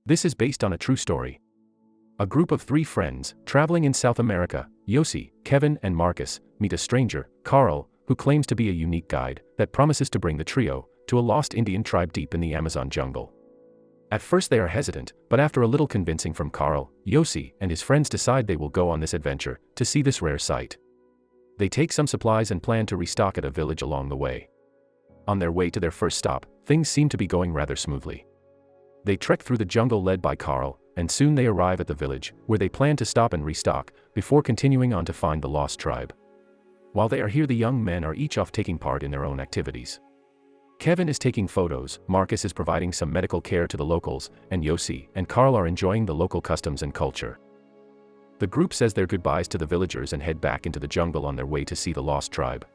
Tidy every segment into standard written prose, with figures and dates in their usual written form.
This is based on a true story. A group of 3 friends, traveling in South America, Yossi, Kevin, and Marcus, meet a stranger, Carl, who claims to be a unique guide that promises to bring the trio to a lost Indian tribe deep in the Amazon jungle. At first they are hesitant, but after a little convincing from Carl, Yossi and his friends decide they will go on this adventure to see this rare sight. They take some supplies and plan to restock at a village along the way. On their way to their first stop, things seem to be going rather smoothly. They trek through the jungle led by Carl, and soon they arrive at the village, where they plan to stop and restock, before continuing on to find the lost tribe. While they are here, the young men are each off taking part in their own activities. Kevin is taking photos, Marcus is providing some medical care to the locals, and Yossi and Carl are enjoying the local customs and culture. The group says their goodbyes to the villagers and head back into the jungle on their way to see the lost tribe.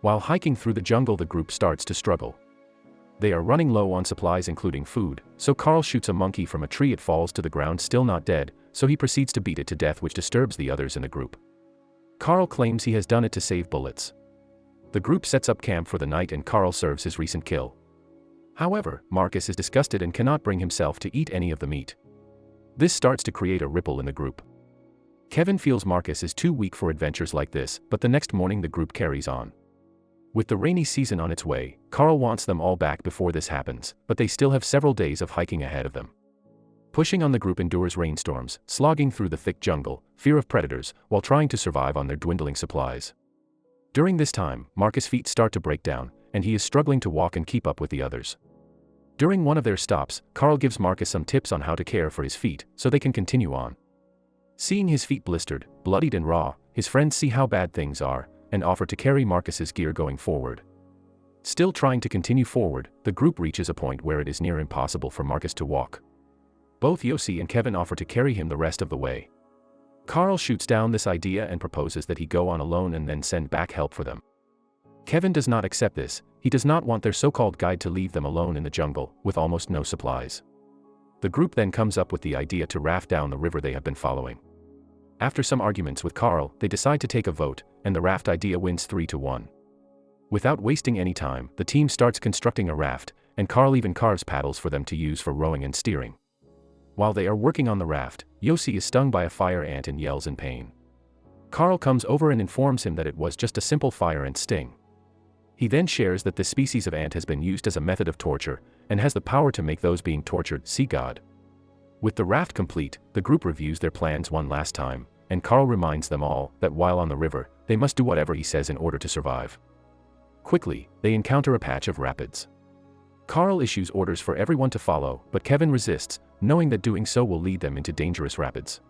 While hiking through the jungle, the group starts to struggle. They are running low on supplies including food, so Carl shoots a monkey from a tree. It falls to the ground still not dead, so he proceeds to beat it to death, which disturbs the others in the group. Carl claims he has done it to save bullets. The group sets up camp for the night and Carl serves his recent kill. However, Marcus is disgusted and cannot bring himself to eat any of the meat. This starts to create a ripple in the group. Kevin feels Marcus is too weak for adventures like this, but the next morning the group carries on. With the rainy season on its way, Carl wants them all back before this happens, but they still have several days of hiking ahead of them. Pushing on, the group endures rainstorms, slogging through the thick jungle, fear of predators, while trying to survive on their dwindling supplies. During this time, Marcus' feet start to break down, and he is struggling to walk and keep up with the others. During one of their stops, Carl gives Marcus some tips on how to care for his feet, so they can continue on. Seeing his feet blistered, bloodied and raw, his friends see how bad things are, and offer to carry Marcus's gear going forward. Still trying to continue forward, the group reaches a point where it is near impossible for Marcus to walk. Both Yossi and Kevin offer to carry him the rest of the way. Carl shoots down this idea and proposes that he go on alone and then send back help for them. Kevin does not accept this. He does not want their so-called guide to leave them alone in the jungle, with almost no supplies. The group then comes up with the idea to raft down the river they have been following. After some arguments with Carl, they decide to take a vote, and the raft idea wins 3-1. Without wasting any time, the team starts constructing a raft, and Carl even carves paddles for them to use for rowing and steering. While they are working on the raft, Yossi is stung by a fire ant and yells in pain. Carl comes over and informs him that it was just a simple fire ant sting. He then shares that this species of ant has been used as a method of torture, and has the power to make those being tortured see God. With the raft complete, the group reviews their plans one last time, and Carl reminds them all that while on the river, they must do whatever he says in order to survive. Quickly, they encounter a patch of rapids. Carl issues orders for everyone to follow, but Kevin resists, knowing that doing so will lead them into dangerous rapids.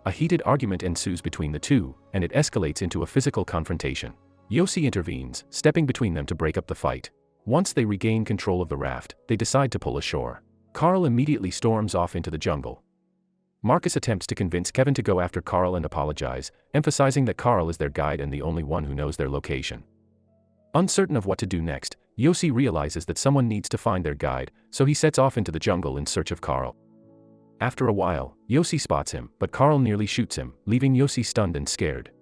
A heated argument ensues between the two, and it escalates into a physical confrontation. Yossi intervenes, stepping between them to break up the fight. Once they regain control of the raft, they decide to pull ashore. Carl immediately storms off into the jungle. Marcus attempts to convince Kevin to go after Carl and apologize, emphasizing that Carl is their guide and the only one who knows their location. Uncertain of what to do next, Yossi realizes that someone needs to find their guide, so he sets off into the jungle in search of Carl. After a while, Yossi spots him, but Carl nearly shoots him, leaving Yossi stunned and scared.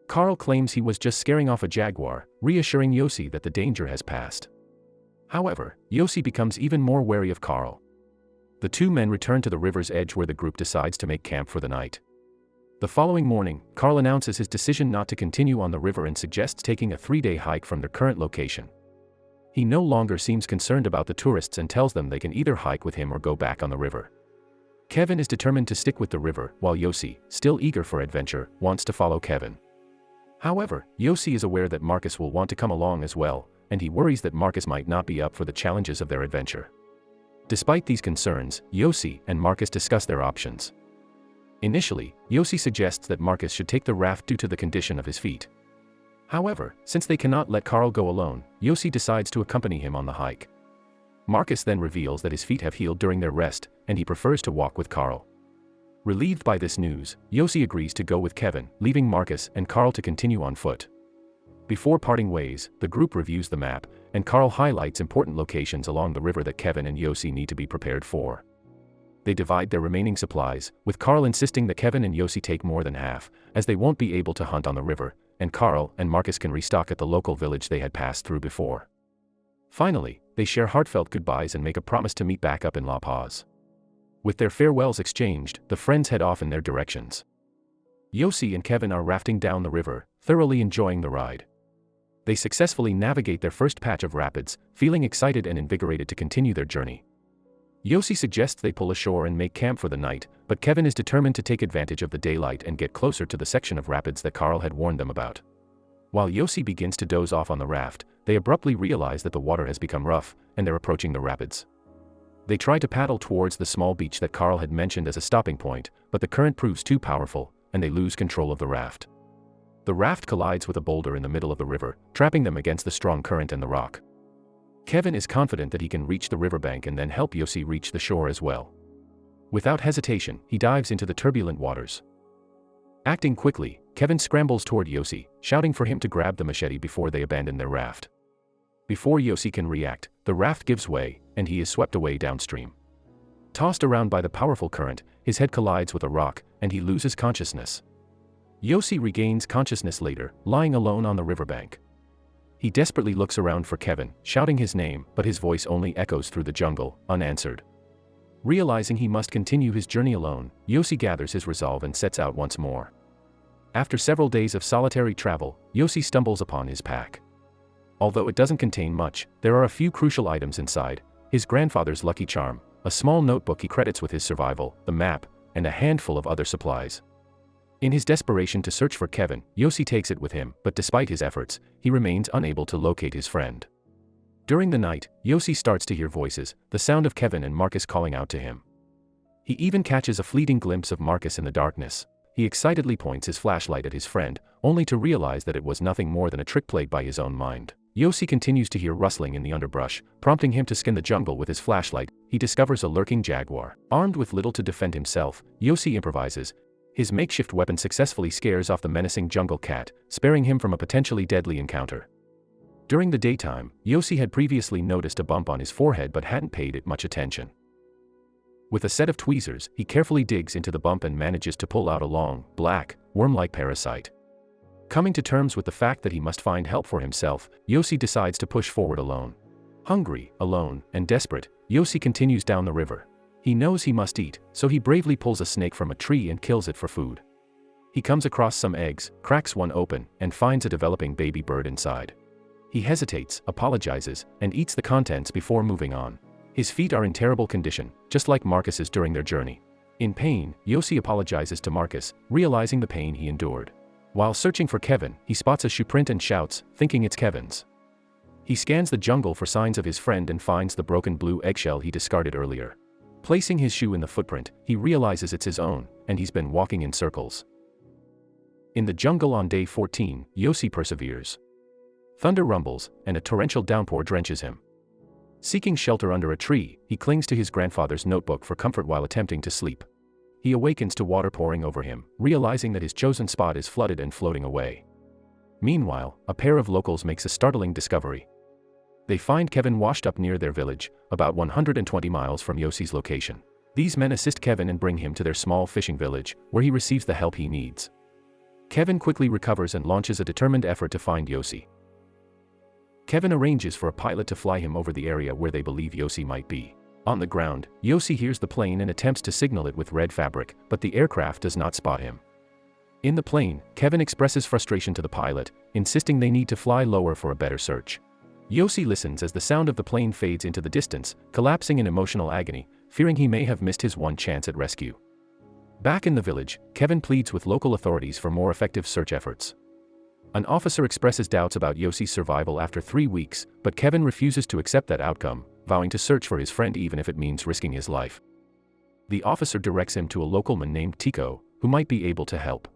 Carl claims he was just scaring off a jaguar, reassuring Yossi that the danger has passed. However, Yossi becomes even more wary of Carl. The two men return to the river's edge where the group decides to make camp for the night. The following morning, Carl announces his decision not to continue on the river and suggests taking a 3-day hike from their current location. He no longer seems concerned about the tourists and tells them they can either hike with him or go back on the river. Kevin is determined to stick with the river, while Yossi, still eager for adventure, wants to follow Kevin. However, Yossi is aware that Marcus will want to come along as well, and he worries that Marcus might not be up for the challenges of their adventure. Despite these concerns, Yossi and Marcus discuss their options. Initially, Yossi suggests that Marcus should take the raft due to the condition of his feet. However, since they cannot let Carl go alone, Yossi decides to accompany him on the hike. Marcus then reveals that his feet have healed during their rest, and he prefers to walk with Carl. Relieved by this news, Yossi agrees to go with Kevin, leaving Marcus and Carl to continue on foot. Before parting ways, the group reviews the map, and Carl highlights important locations along the river that Kevin and Yossi need to be prepared for. They divide their remaining supplies, with Carl insisting that Kevin and Yossi take more than half, as they won't be able to hunt on the river, and Carl and Marcus can restock at the local village they had passed through before. Finally, they share heartfelt goodbyes and make a promise to meet back up in La Paz. With their farewells exchanged, the friends head off in their directions. Yossi and Kevin are rafting down the river, thoroughly enjoying the ride. They successfully navigate their first patch of rapids, feeling excited and invigorated to continue their journey. Yossi suggests they pull ashore and make camp for the night, but Kevin is determined to take advantage of the daylight and get closer to the section of rapids that Carl had warned them about. While Yossi begins to doze off on the raft, they abruptly realize that the water has become rough, and they're approaching the rapids. They try to paddle towards the small beach that Carl had mentioned as a stopping point, but the current proves too powerful, and they lose control of the raft. The raft collides with a boulder in the middle of the river, trapping them against the strong current and the rock. Kevin is confident that he can reach the riverbank and then help Yossi reach the shore as well. Without hesitation, he dives into the turbulent waters. Acting quickly, Kevin scrambles toward Yossi, shouting for him to grab the machete before they abandon their raft. Before Yossi can react, the raft gives way, and he is swept away downstream. Tossed around by the powerful current, his head collides with a rock, and he loses consciousness. Yossi regains consciousness later, lying alone on the riverbank. He desperately looks around for Kevin, shouting his name, but his voice only echoes through the jungle, unanswered. Realizing he must continue his journey alone, Yossi gathers his resolve and sets out once more. After several days of solitary travel, Yossi stumbles upon his pack. Although it doesn't contain much, there are a few crucial items inside: his grandfather's lucky charm, a small notebook he credits with his survival, the map, and a handful of other supplies. In his desperation to search for Kevin, Yossi takes it with him, but despite his efforts, he remains unable to locate his friend. During the night, Yossi starts to hear voices, the sound of Kevin and Marcus calling out to him. He even catches a fleeting glimpse of Marcus in the darkness. He excitedly points his flashlight at his friend, only to realize that it was nothing more than a trick played by his own mind. Yossi continues to hear rustling in the underbrush, prompting him to scan the jungle with his flashlight. He discovers a lurking jaguar. Armed with little to defend himself, Yossi improvises. His makeshift weapon successfully scares off the menacing jungle cat, sparing him from a potentially deadly encounter. During the daytime, Yossi had previously noticed a bump on his forehead but hadn't paid it much attention. With a set of tweezers, he carefully digs into the bump and manages to pull out a long, black, worm-like parasite. Coming to terms with the fact that he must find help for himself, Yossi decides to push forward alone. Hungry, alone, and desperate, Yossi continues down the river. He knows he must eat, so he bravely pulls a snake from a tree and kills it for food. He comes across some eggs, cracks one open, and finds a developing baby bird inside. He hesitates, apologizes, and eats the contents before moving on. His feet are in terrible condition, just like Marcus's during their journey. In pain, Yossi apologizes to Marcus, realizing the pain he endured. While searching for Kevin, he spots a shoe print and shouts, thinking it's Kevin's. He scans the jungle for signs of his friend and finds the broken blue eggshell he discarded earlier. Placing his shoe in the footprint, he realizes it's his own, and he's been walking in circles. In the jungle on day 14, Yossi perseveres. Thunder rumbles, and a torrential downpour drenches him. Seeking shelter under a tree, he clings to his grandfather's notebook for comfort while attempting to sleep. He awakens to water pouring over him, realizing that his chosen spot is flooded and floating away. Meanwhile, a pair of locals makes a startling discovery. They find Kevin washed up near their village, about 120 miles from Yossi's location. These men assist Kevin and bring him to their small fishing village, where he receives the help he needs. Kevin quickly recovers and launches a determined effort to find Yossi. Kevin arranges for a pilot to fly him over the area where they believe Yossi might be. On the ground, Yossi hears the plane and attempts to signal it with red fabric, but the aircraft does not spot him. In the plane, Kevin expresses frustration to the pilot, insisting they need to fly lower for a better search. Yossi listens as the sound of the plane fades into the distance, collapsing in emotional agony, fearing he may have missed his one chance at rescue. Back in the village, Kevin pleads with local authorities for more effective search efforts. An officer expresses doubts about Yossi's survival after 3 weeks, but Kevin refuses to accept that outcome, vowing to search for his friend even if it means risking his life. The officer directs him to a local man named Tico, who might be able to help.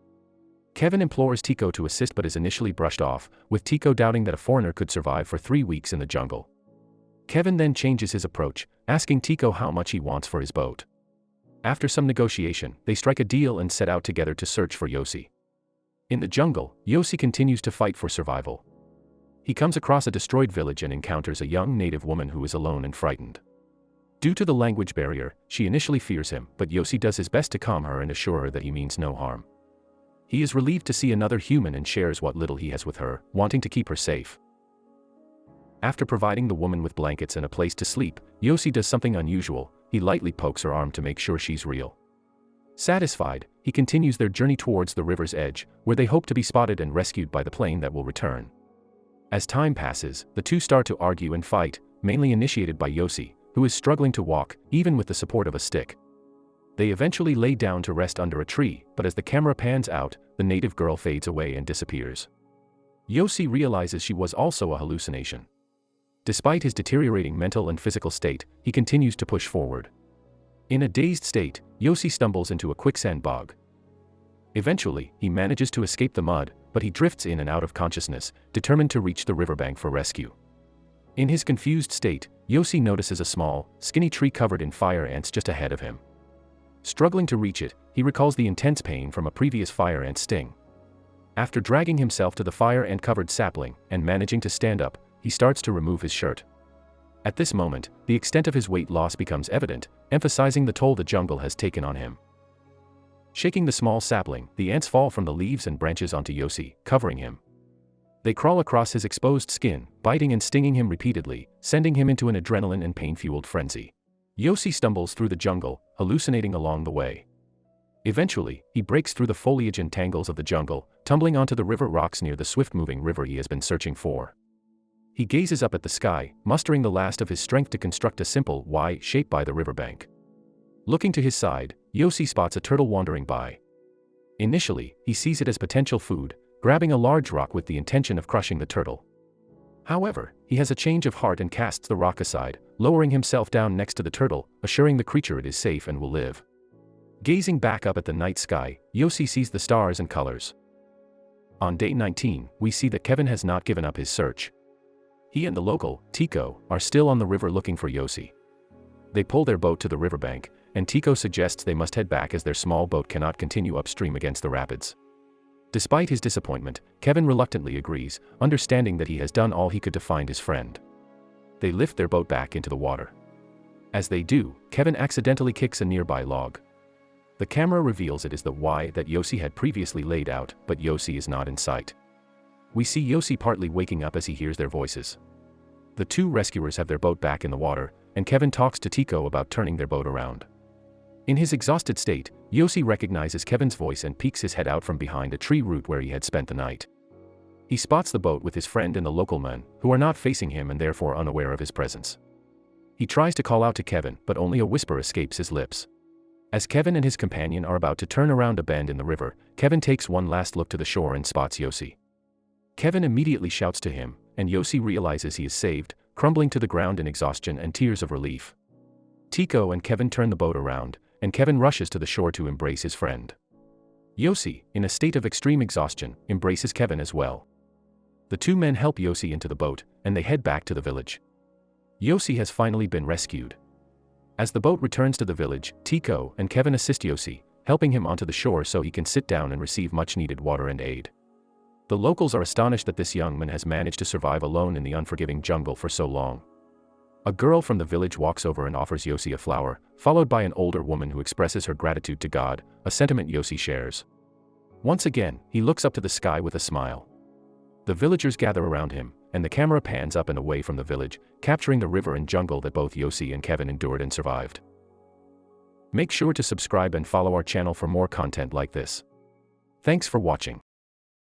Kevin implores Tico to assist but is initially brushed off, with Tico doubting that a foreigner could survive for 3 weeks in the jungle. Kevin then changes his approach, asking Tico how much he wants for his boat. After some negotiation, they strike a deal and set out together to search for Yossi. In the jungle, Yossi continues to fight for survival. He comes across a destroyed village and encounters a young native woman who is alone and frightened. Due to the language barrier, she initially fears him, but Yossi does his best to calm her and assure her that he means no harm. He is relieved to see another human and shares what little he has with her, wanting to keep her safe. After providing the woman with blankets and a place to sleep, Yossi does something unusual, he lightly pokes her arm to make sure she's real. Satisfied, he continues their journey towards the river's edge, where they hope to be spotted and rescued by the plane that will return. As time passes, the two start to argue and fight, mainly initiated by Yossi, who is struggling to walk, even with the support of a stick. They eventually lay down to rest under a tree, but as the camera pans out, the native girl fades away and disappears. Yossi realizes she was also a hallucination. Despite his deteriorating mental and physical state, he continues to push forward. In a dazed state, Yossi stumbles into a quicksand bog. Eventually, he manages to escape the mud, but he drifts in and out of consciousness, determined to reach the riverbank for rescue. In his confused state, Yossi notices a small, skinny tree covered in fire ants just ahead of him. Struggling to reach it, he recalls the intense pain from a previous fire ant sting. After dragging himself to the fire ant-covered sapling, and managing to stand up, he starts to remove his shirt. At this moment, the extent of his weight loss becomes evident, emphasizing the toll the jungle has taken on him. Shaking the small sapling, the ants fall from the leaves and branches onto Yossi, covering him. They crawl across his exposed skin, biting and stinging him repeatedly, sending him into an adrenaline and pain-fueled frenzy. Yossi stumbles through the jungle, hallucinating along the way. Eventually, he breaks through the foliage and tangles of the jungle, tumbling onto the river rocks near the swift-moving river he has been searching for. He gazes up at the sky, mustering the last of his strength to construct a simple Y shape by the riverbank. Looking to his side, Yossi spots a turtle wandering by. Initially, he sees it as potential food, grabbing a large rock with the intention of crushing the turtle. However, he has a change of heart and casts the rock aside, lowering himself down next to the turtle, assuring the creature it is safe and will live. Gazing back up at the night sky, Yossi sees the stars and colors. On day 19, we see that Kevin has not given up his search. He and the local, Tico, are still on the river looking for Yossi. They pull their boat to the riverbank, and Tico suggests they must head back as their small boat cannot continue upstream against the rapids. Despite his disappointment, Kevin reluctantly agrees, understanding that he has done all he could to find his friend. They lift their boat back into the water. As they do, Kevin accidentally kicks a nearby log. The camera reveals it is the Y that Yossi had previously laid out, but Yossi is not in sight. We see Yossi partly waking up as he hears their voices. The two rescuers have their boat back in the water, and Kevin talks to Tico about turning their boat around. In his exhausted state, Yossi recognizes Kevin's voice and peeks his head out from behind a tree root where he had spent the night. He spots the boat with his friend and the local men, who are not facing him and therefore unaware of his presence. He tries to call out to Kevin, but only a whisper escapes his lips. As Kevin and his companion are about to turn around a bend in the river, Kevin takes one last look to the shore and spots Yossi. Kevin immediately shouts to him, and Yossi realizes he is saved, crumbling to the ground in exhaustion and tears of relief. Tico and Kevin turn the boat around, and Kevin rushes to the shore to embrace his friend. Yossi, in a state of extreme exhaustion, embraces Kevin as well. The two men help Yossi into the boat, and they head back to the village. Yossi has finally been rescued. As the boat returns to the village, Tico and Kevin assist Yossi, helping him onto the shore so he can sit down and receive much-needed water and aid. The locals are astonished that this young man has managed to survive alone in the unforgiving jungle for so long. A girl from the village walks over and offers Yossi a flower, followed by an older woman who expresses her gratitude to God, a sentiment Yossi shares. Once again, he looks up to the sky with a smile. The villagers gather around him, and the camera pans up and away from the village, capturing the river and jungle that both Yossi and Kevin endured and survived. Make sure to subscribe and follow our channel for more content like this. Thanks for watching.